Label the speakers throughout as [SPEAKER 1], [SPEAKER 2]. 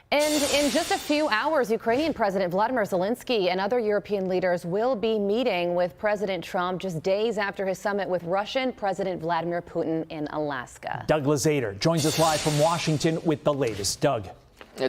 [SPEAKER 1] And in just a few hours, Ukrainian President Vladimir Zelensky and other European leaders will be meeting with President Trump just days after his summit with Russian President Vladimir Putin in Alaska.
[SPEAKER 2] Doug Lazater joins us live from Washington with the latest. Doug.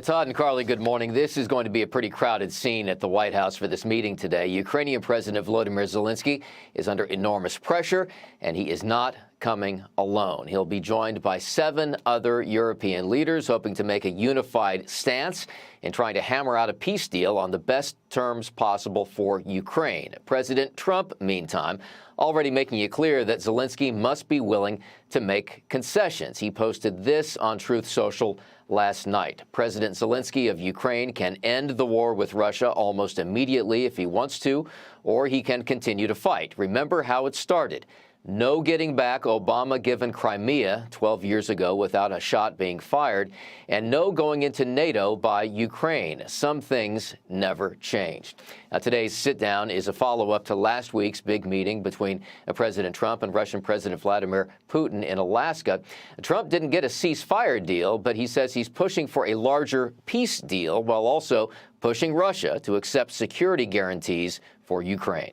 [SPEAKER 3] Todd and Carly, good morning. This is going to be a pretty crowded scene at the White House for this meeting today. Ukrainian President Volodymyr Zelensky is under enormous pressure, and he is not coming alone. He'll be joined by 7 other European leaders, hoping to make a unified stance in trying to hammer out a peace deal on the best terms possible for Ukraine. President Trump, meantime, already making it clear that Zelensky must be willing to make concessions. He posted this on Truth Social last night. President Zelensky of Ukraine can end the war with Russia almost immediately if he wants to, or he can continue to fight. Remember how it started. No getting back Obama-given Crimea 12 years ago without a shot being fired, and no going into NATO by Ukraine. Some things never changed. Now, today's sit-down is a follow-up to last week's big meeting between President Trump and Russian President Vladimir Putin in Alaska. Trump didn't get a ceasefire deal, but he says he's pushing for a larger peace deal while also pushing Russia to accept security guarantees for Ukraine.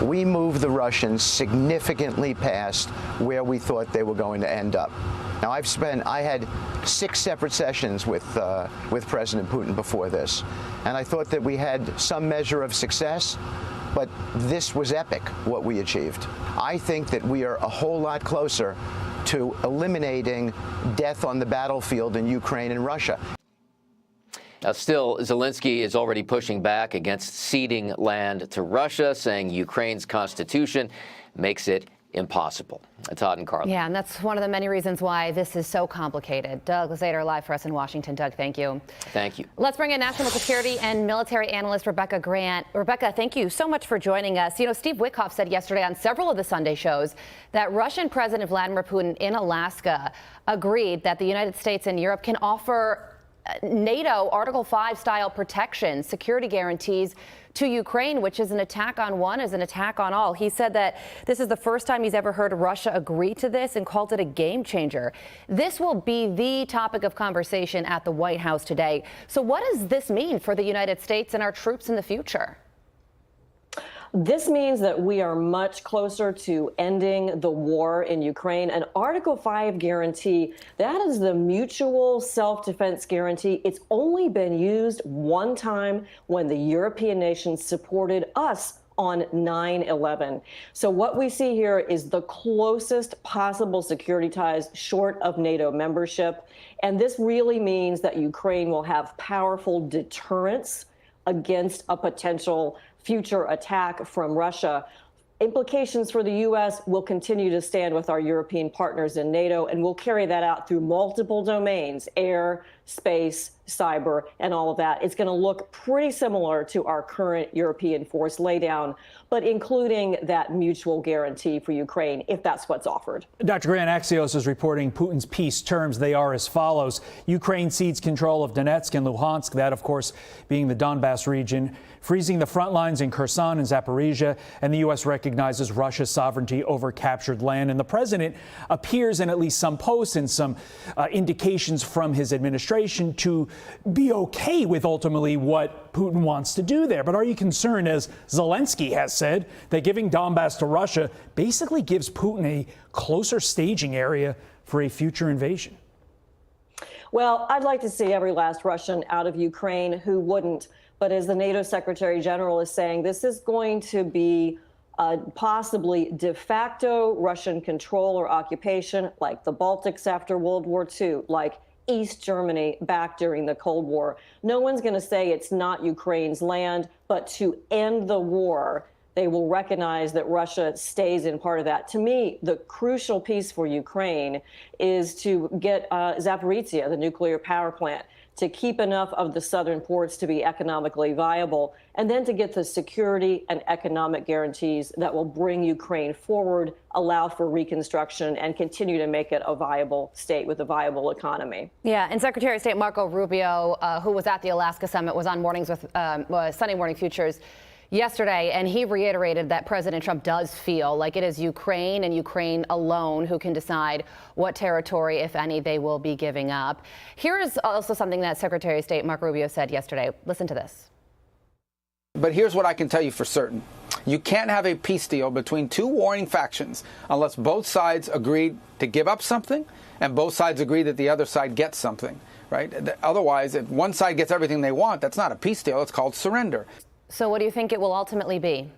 [SPEAKER 4] We moved the Russians significantly past where we thought they were going to end up. Now, I had 6 separate sessions with President Putin before this, and I thought that we had some measure of success, but this was epic, what we achieved. I think that we are a whole lot closer to eliminating death on the battlefield in Ukraine and Russia.
[SPEAKER 3] Now, still, Zelensky is already pushing back against ceding land to Russia, saying Ukraine's constitution makes it impossible. Todd and Carly.
[SPEAKER 1] Yeah, and that's one of the many reasons why this is so complicated. Doug Lazater live for us in Washington. Doug, thank you.
[SPEAKER 3] Thank you.
[SPEAKER 1] Let's bring in national security and military analyst Rebecca Grant. Rebecca, thank you so much for joining us. You know, Steve Witkoff said yesterday on several of the Sunday shows that Russian President Vladimir Putin in Alaska agreed that the United States and Europe can offer NATO Article 5 style protection, security guarantees to Ukraine, which is an attack on one, is an attack on all. He said that this is the first time he's ever heard Russia agree to this and called it a game changer. This will be the topic of conversation at the White House today. So what does this mean for the United States and our troops in the future?
[SPEAKER 5] This means that we are much closer to ending the war in Ukraine. An Article 5 guarantee, that is the mutual self-defense guarantee. It's only been used one time when the European nations supported us on 9/11. So what we see here is the closest possible security ties short of NATO membership. And this really means that Ukraine will have powerful deterrence against a potential future attack from Russia. Implications for the U.S. will continue to stand with our European partners in NATO, and we'll carry that out through multiple domains: air, space, cyber, and all of that. It's going to look pretty similar to our current European force laydown, but including that mutual guarantee for Ukraine, if that's what's offered.
[SPEAKER 2] Dr. Grant, Axios is reporting Putin's peace terms. They are as follows. Ukraine cedes control of Donetsk and Luhansk, that, of course, being the Donbass region, freezing the front lines in Kherson and Zaporizhia, and the U.S. recognizes Russia's sovereignty over captured land. And the president appears in at least some posts and some indications from his administration to be okay with ultimately what Putin wants to do there. But are you concerned, as Zelensky has said, that giving Donbass to Russia basically gives Putin a closer staging area for a future invasion?
[SPEAKER 5] Well, I'd like to see every last Russian out of Ukraine. Who wouldn't? But as the NATO Secretary General is saying, this is going to be possibly de facto Russian control or occupation, like the Baltics after World War II, like East Germany back during the Cold War. No one's going to say it's not Ukraine's land, but to end the war, they will recognize that Russia stays in part of that. To me, the crucial piece for Ukraine is to get Zaporizhia, the nuclear power plant, to keep enough of the southern ports to be economically viable, and then to get the security and economic guarantees that will bring Ukraine forward, allow for reconstruction, and continue to make it a viable state with a viable economy.
[SPEAKER 1] Yeah, and Secretary of State Marco Rubio, who was at the Alaska summit, was on Mornings with Sunday Morning Futures yesterday, and he reiterated that President Trump does feel like it is Ukraine and Ukraine alone who can decide what territory, if any, they will be giving up. Here is also something that Secretary of State Marco Rubio said yesterday. Listen to this.
[SPEAKER 6] But here's what I can tell you for certain. You can't have a peace deal between two warring factions unless both sides agree to give up something and both sides agree that the other side gets something, right? Otherwise, if one side gets everything they want, that's not a peace deal. It's called surrender.
[SPEAKER 1] So what do you think it will ultimately be?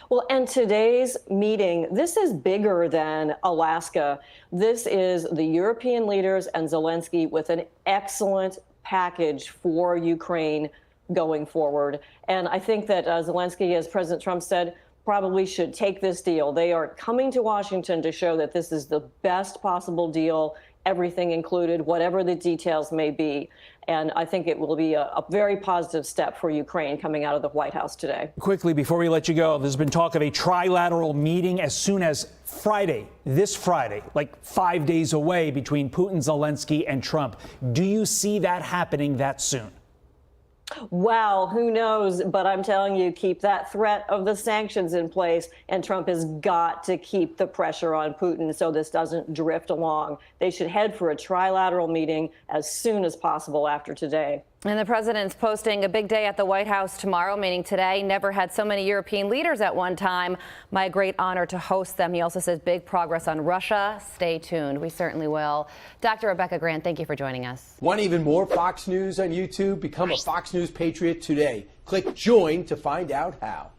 [SPEAKER 5] Well, and today's meeting, this is bigger than Alaska. This is the European leaders and Zelensky with an excellent package for Ukraine going forward. And I think that Zelensky, as President Trump said, probably should take this deal. They are coming to Washington to show that this is the best possible deal, everything included, whatever the details may be. And I think it will be a very positive step for Ukraine coming out of the White House today.
[SPEAKER 2] Quickly, before we let you go, there's been talk of a trilateral meeting as soon as Friday, this Friday, like 5 days away, between Putin, Zelensky, and Trump. Do you see that happening that soon?
[SPEAKER 5] Well, who knows? But I'm telling you, keep that threat of the sanctions in place. And Trump has got to keep the pressure on Putin so this doesn't drift along. They should head for a trilateral meeting as soon as possible after today.
[SPEAKER 1] And the president's posting a big day at the White House tomorrow, meaning today. Never had so many European leaders at one time. My great honor to host them. He also says big progress on Russia. Stay tuned. We certainly will. Dr. Rebecca Grant, thank you for joining us.
[SPEAKER 7] Want even more Fox News on YouTube? Become a Fox News Patriot today. Click join to find out how.